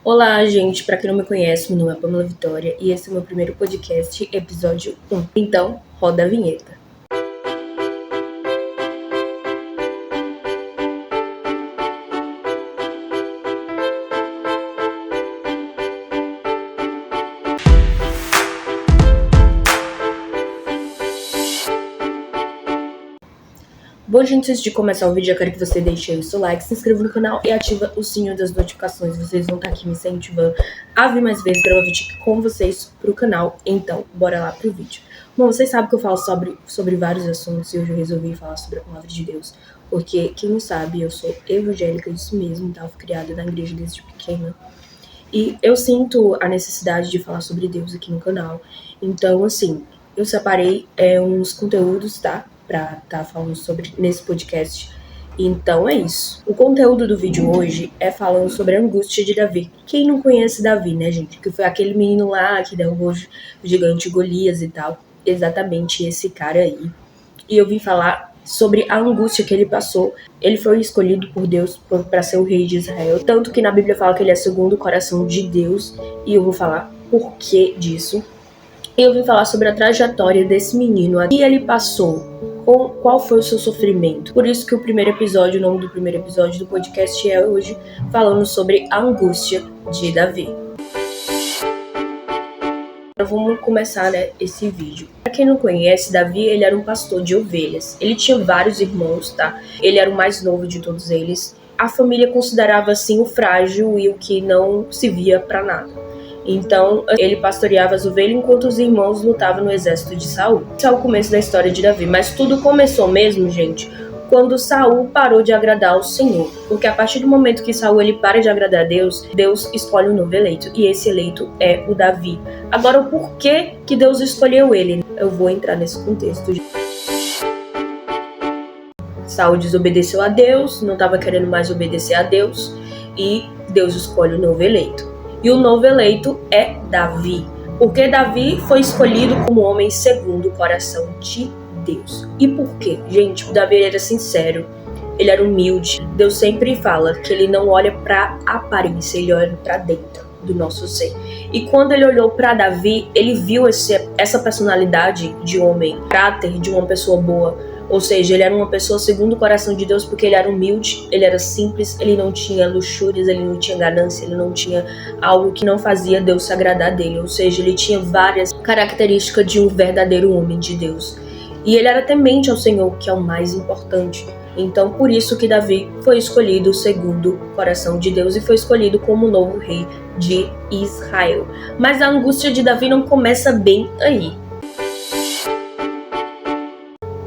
Olá, gente, pra quem não me conhece, meu nome é Pamela Vitória e esse é o meu primeiro podcast, episódio 1. Então, roda a vinheta. Bom, gente, antes de começar o vídeo, eu quero que você deixe aí o seu like, se inscreva no canal e ativa o sininho das notificações. Vocês vão estar aqui me incentivando a vir mais vezes gravar vídeo com vocês pro canal. Então, bora lá pro vídeo. Bom, vocês sabem que eu falo sobre vários assuntos e hoje eu resolvi falar sobre a palavra de Deus. Porque, quem não sabe, eu sou evangélica, isso mesmo, tá? Eu fui criada na igreja desde pequena. E eu sinto a necessidade de falar sobre Deus aqui no canal. Então, assim, eu separei uns conteúdos, tá? Pra estar falando sobre nesse podcast. Então é isso. O conteúdo do vídeo hoje é falando sobre a angústia de Davi. Quem não conhece Davi, né, gente? Que foi aquele menino lá que derrubou o gigante Golias e tal. Exatamente esse cara aí. E eu vim falar sobre a angústia que ele passou. Ele foi escolhido por Deus para ser o rei de Israel. Tanto que na Bíblia fala que ele é segundo o coração de Deus. E eu vou falar por que disso. E eu vim falar sobre a trajetória desse menino. E ele passou. Qual foi o seu sofrimento? Por isso que o nome do primeiro episódio do podcast é hoje falando sobre a angústia de Davi. Então vamos começar, né, esse vídeo. Pra quem não conhece, Davi, ele era um pastor de ovelhas. Ele tinha vários irmãos, tá? Ele era o mais novo de todos eles. A família considerava, assim, o frágil e o que não se via pra nada. Então, ele pastoreava as ovelhas enquanto os irmãos lutavam no exército de Saul. Esse é o começo da história de Davi. Mas tudo começou mesmo, gente, quando Saul parou de agradar ao Senhor. Porque a partir do momento que Saul ele para de agradar a Deus, Deus escolhe um novo eleito. E esse eleito é o Davi. Agora, o porquê que Deus escolheu ele? Eu vou entrar nesse contexto. Saul desobedeceu a Deus, não estava querendo mais obedecer a Deus. E Deus escolhe o novo eleito. E o novo eleito é Davi. Porque Davi foi escolhido como homem segundo o coração de Deus. E por quê? Gente, Davi era sincero, ele era humilde. Deus sempre fala que ele não olha para a aparência, ele olha para dentro do nosso ser. E quando ele olhou para Davi, ele viu essa personalidade de homem, caráter de uma pessoa boa. Ou seja, ele era uma pessoa segundo o coração de Deus porque ele era humilde, ele era simples, ele não tinha luxúrias, ele não tinha ganância, ele não tinha algo que não fazia Deus se agradar dele. Ou seja, ele tinha várias características de um verdadeiro homem de Deus. E ele era temente ao Senhor, que é o mais importante. Então, por isso que Davi foi escolhido segundo o coração de Deus e foi escolhido como novo rei de Israel. Mas a angústia de Davi não começa bem aí.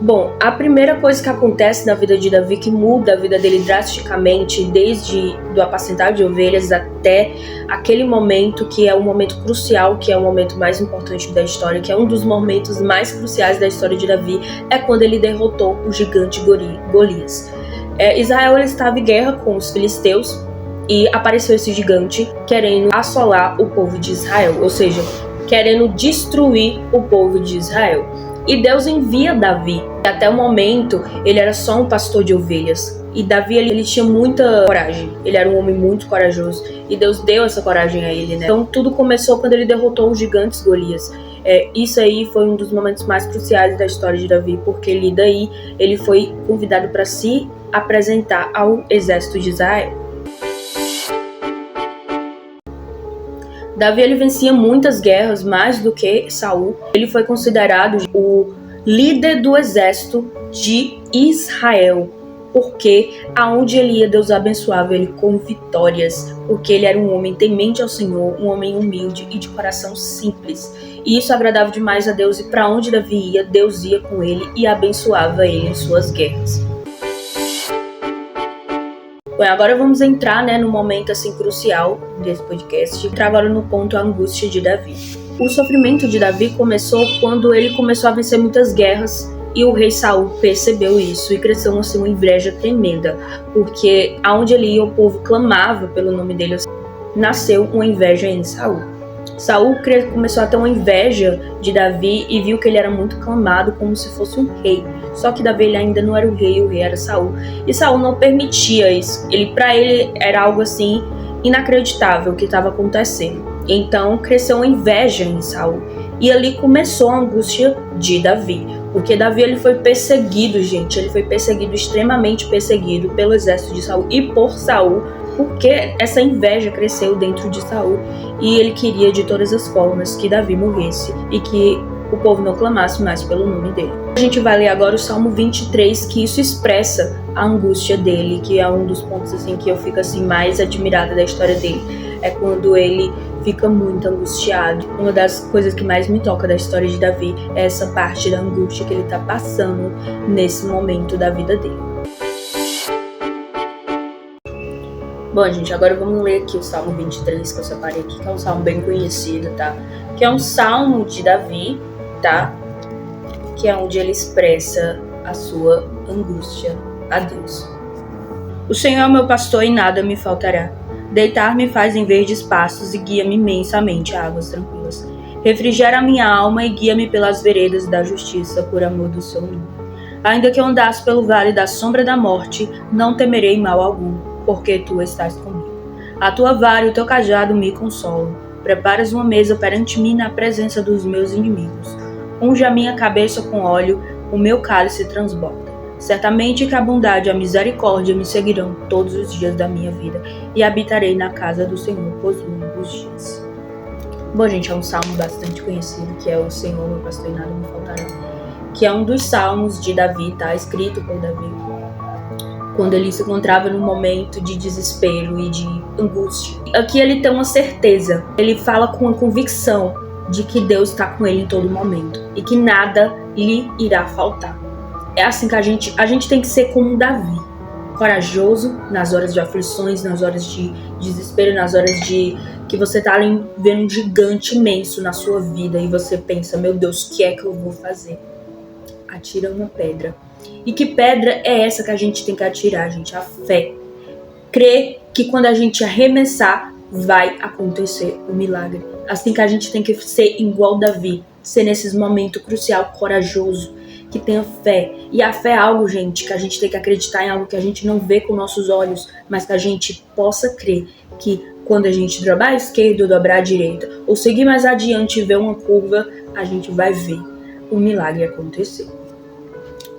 Bom, a primeira coisa que acontece na vida de Davi, que muda a vida dele drasticamente, desde do apacentar de ovelhas até aquele momento que é um momento crucial, que é o momento mais importante da história, que é um dos momentos mais cruciais da história de Davi, é quando ele derrotou o gigante Golias. Israel ele estava em guerra com os filisteus e apareceu esse gigante querendo assolar o povo de Israel, ou seja, querendo destruir o povo de Israel. E Deus envia Davi. Até o momento, ele era só um pastor de ovelhas. E Davi, ele tinha muita coragem. Ele era um homem muito corajoso. E Deus deu essa coragem a ele, né? Então, tudo começou quando ele derrotou os gigantes Golias. Isso aí foi um dos momentos mais cruciais da história de Davi. Porque ele foi convidado para se apresentar ao exército de Israel. Davi ele vencia muitas guerras, mais do que Saul. Ele foi considerado o líder do exército de Israel, porque aonde ele ia, Deus abençoava ele com vitórias, porque ele era um homem temente ao Senhor, um homem humilde e de coração simples. E isso agradava demais a Deus, e para onde Davi ia, Deus ia com ele e abençoava ele em suas guerras. Bom, agora vamos entrar, né, no momento assim crucial desse podcast, entrar agora no ponto a angústia de Davi. O sofrimento de Davi começou quando ele começou a vencer muitas guerras e o rei Saul percebeu isso e cresceu assim, uma inveja tremenda, porque aonde ele ia o povo clamava pelo nome dele, nasceu uma inveja em Saul. Saul começou a ter uma inveja de Davi e viu que ele era muito clamado como se fosse um rei. Só que Davi ele ainda não era o rei era Saul. E Saul não permitia isso. Para ele era algo assim inacreditável que estava acontecendo. Então cresceu uma inveja em Saul. E ali começou a angústia de Davi. Porque Davi ele foi perseguido, gente. Ele foi perseguido, extremamente perseguido pelo exército de Saul e por Saul. Porque essa inveja cresceu dentro de Saul. E ele queria de todas as formas que Davi morresse. E que o povo não clamasse mais pelo nome dele. A gente vai ler agora o Salmo 23, que isso expressa a angústia dele. Que é um dos pontos assim, que eu fico assim, mais admirada da história dele. É quando ele fica muito angustiado. Uma das coisas que mais me toca da história de Davi é essa parte da angústia que ele está passando nesse momento da vida dele. Bom, gente, agora vamos ler aqui o Salmo 23, que eu separei aqui, que é um salmo bem conhecido, tá? Que é um salmo de Davi, tá? Que é onde ele expressa a sua angústia a Deus. O Senhor é o meu pastor e nada me faltará. Deitar-me faz em verdes pastos e guia-me imensamente a águas tranquilas. Refrigera a minha alma e guia-me pelas veredas da justiça, por amor do seu nome. Ainda que eu andasse pelo vale da sombra da morte, não temerei mal algum, porque tu estás comigo. A tua vara e o teu cajado me consolam. Preparas uma mesa perante mim na presença dos meus inimigos. Unge a minha cabeça com óleo, o meu cálice transborda. Certamente que a bondade e a misericórdia me seguirão todos os dias da minha vida e habitarei na casa do Senhor por longos dias. Bom, gente, é um salmo bastante conhecido, que é o Senhor, meu pastor, e nada me faltará. Que é um dos salmos de Davi, tá? Escrito por Davi. Quando ele se encontrava num momento de desespero e de angústia. Aqui ele tem uma certeza. Ele fala com a convicção de que Deus está com ele em todo momento e que nada lhe irá faltar. É assim que a gente tem que ser como Davi, corajoso nas horas de aflições, nas horas de desespero, nas horas de que você tá ali vendo um gigante imenso na sua vida e você pensa, meu Deus, o que é que eu vou fazer? Atira uma pedra. E que pedra é essa que a gente tem que atirar, gente? A fé. Crer que quando a gente arremessar, vai acontecer um milagre. Assim que a gente tem que ser igual Davi, ser nesses momentos crucial, corajoso, que tenha fé. E a fé é algo, gente, que a gente tem que acreditar em algo que a gente não vê com nossos olhos, mas que a gente possa crer que quando a gente dobrar à esquerda ou dobrar à direita, ou seguir mais adiante e ver uma curva, a gente vai ver o milagre acontecer.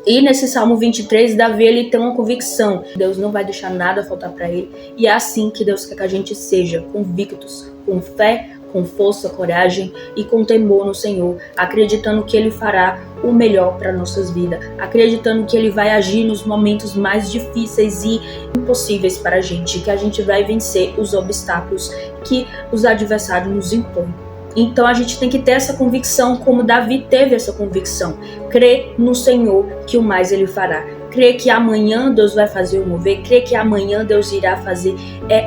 E nesse Salmo 23, Davi ele tem uma convicção. Deus não vai deixar nada faltar para ele. E é assim que Deus quer que a gente seja, convictos, com fé, com força, coragem e com temor no Senhor, acreditando que Ele fará o melhor para nossas vidas, acreditando que Ele vai agir nos momentos mais difíceis e impossíveis para a gente, que a gente vai vencer os obstáculos que os adversários nos impõem. Então a gente tem que ter essa convicção, como Davi teve essa convicção. Crer no Senhor que o mais Ele fará. Crer que amanhã Deus vai fazer o mover. Crer que amanhã Deus irá fazer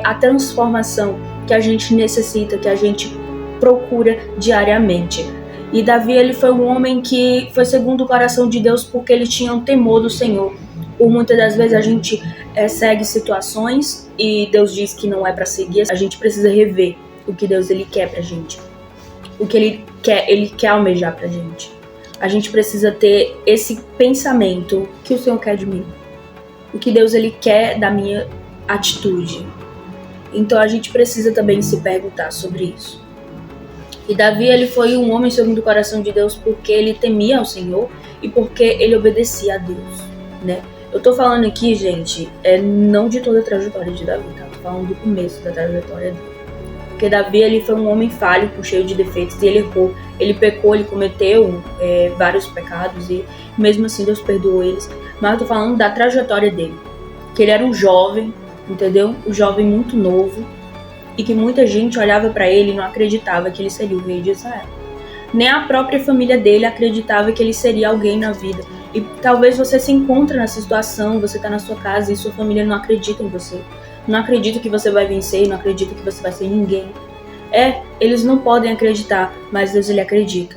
a transformação que a gente necessita, que a gente procura diariamente. E Davi ele foi um homem que foi segundo o coração de Deus porque ele tinha um temor do Senhor. Por muitas das vezes a gente segue situações e Deus diz que não é para seguir. A gente precisa rever o que Deus ele quer pra gente. O que ele quer almejar pra gente. A gente precisa ter esse pensamento que o Senhor quer de mim. O que Deus ele quer da minha atitude. Então a gente precisa também se perguntar sobre isso. E Davi ele foi um homem segundo o coração de Deus porque ele temia ao Senhor e porque ele obedecia a Deus, né? Eu tô falando aqui, gente, não de toda a trajetória de Davi, tá? Tô falando do começo da trajetória dele. Porque Davi ele foi um homem falho, cheio de defeitos, e ele errou, ele pecou, ele cometeu vários pecados, e mesmo assim Deus perdoou eles. Mas eu tô falando da trajetória dele, que ele era um jovem, entendeu? Um jovem muito novo, e que muita gente olhava pra ele e não acreditava que ele seria o rei de Israel. Nem a própria família dele acreditava que ele seria alguém na vida. E talvez você se encontre nessa situação, você tá na sua casa e sua família não acredita em você. Não acredita que você vai vencer, não acredita que você vai ser ninguém. Eles não podem acreditar, mas Deus ele acredita.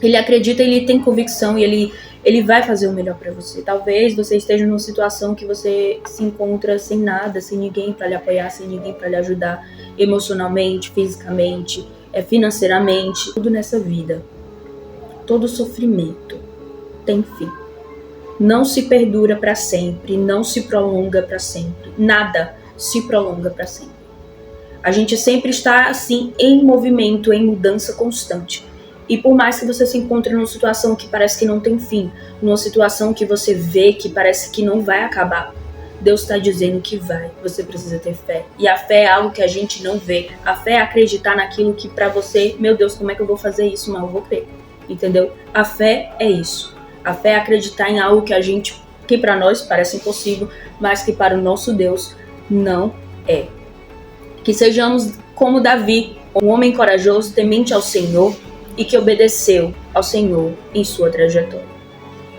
Ele acredita, ele tem convicção e ele vai fazer o melhor para você. Talvez você esteja numa situação que você se encontra sem nada, sem ninguém para lhe apoiar, sem ninguém para lhe ajudar emocionalmente, fisicamente, financeiramente. Tudo nessa vida, todo sofrimento tem fim. Não se perdura para sempre, não se prolonga para sempre. Nada se prolonga para sempre. A gente sempre está, assim, em movimento, em mudança constante. E por mais que você se encontre numa situação que parece que não tem fim, numa situação que você vê que parece que não vai acabar, Deus está dizendo que vai. Você precisa ter fé. E a fé é algo que a gente não vê. A fé é acreditar naquilo que pra você, meu Deus, como é que eu vou fazer isso? Mas eu vou crer. Entendeu? A fé é isso. A fé é acreditar em algo que pra nós parece impossível, mas que para o nosso Deus não é. Que sejamos como Davi, um homem corajoso, temente ao Senhor e que obedeceu ao Senhor em sua trajetória.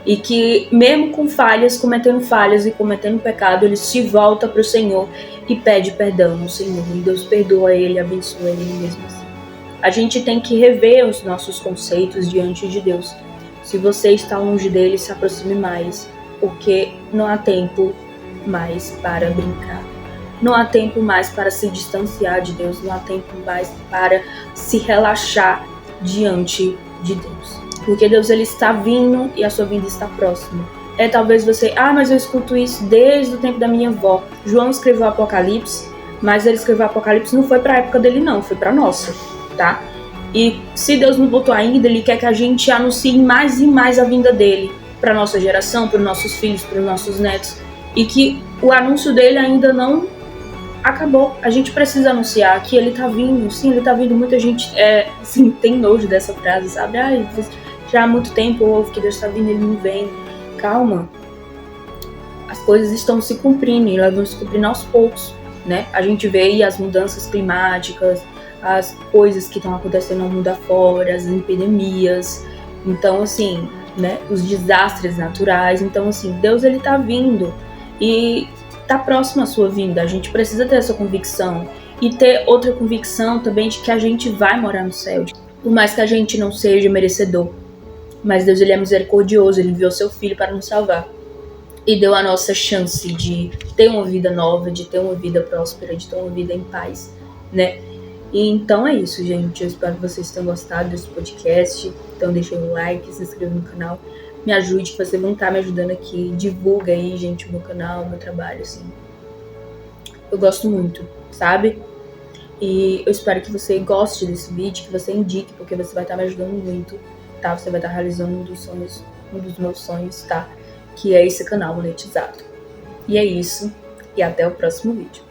E que mesmo com falhas, cometendo falhas e cometendo pecado, ele se volta para o Senhor e pede perdão ao Senhor. E Deus perdoa ele, abençoa ele mesmo assim. A gente tem que rever os nossos conceitos diante de Deus. Se você está longe dele, se aproxime mais, porque não há tempo mais para brincar. Não há tempo mais para se distanciar de Deus, não há tempo mais para se relaxar diante de Deus. Porque Deus, ele está vindo e a sua vinda está próxima. Talvez você, mas eu escuto isso desde o tempo da minha avó. João escreveu Apocalipse, mas ele escreveu Apocalipse não foi para a época dele não, foi para a nossa, tá? E se Deus não botou ainda, ele quer que a gente anuncie mais e mais a vinda dele para nossa geração, para os nossos filhos, para os nossos netos. E que o anúncio dele ainda não acabou. A gente precisa anunciar que ele tá vindo. Sim, ele tá vindo. Muita gente assim, tem nojo dessa frase, sabe? Já há muito tempo ouve que Deus tá vindo, ele não vem. Calma. As coisas estão se cumprindo e elas vão se cumprindo aos poucos, né? A gente vê aí as mudanças climáticas, as coisas que estão acontecendo no mundo afora, as epidemias. Então, assim, né? Os desastres naturais. Então, assim, Deus, ele tá vindo. E tá próximo à sua vinda. A gente precisa ter essa convicção. E ter outra convicção também de que a gente vai morar no céu. Por mais que a gente não seja merecedor. Mas Deus, ele é misericordioso. Ele enviou seu filho para nos salvar. E deu a nossa chance de ter uma vida nova, de ter uma vida próspera, de ter uma vida em paz, né? E então é isso, gente. Eu espero que vocês tenham gostado desse podcast. Então deixem um like, se inscreva no canal. Me ajude, que vocês vão estar me ajudando aqui. Divulga aí, gente, o meu canal, o meu trabalho, assim. Eu gosto muito, sabe? E eu espero que você goste desse vídeo, que você indique, porque você vai estar me ajudando muito, tá? Você vai estar realizando um dos meus sonhos, tá? Que é esse canal monetizado. E é isso. E até o próximo vídeo.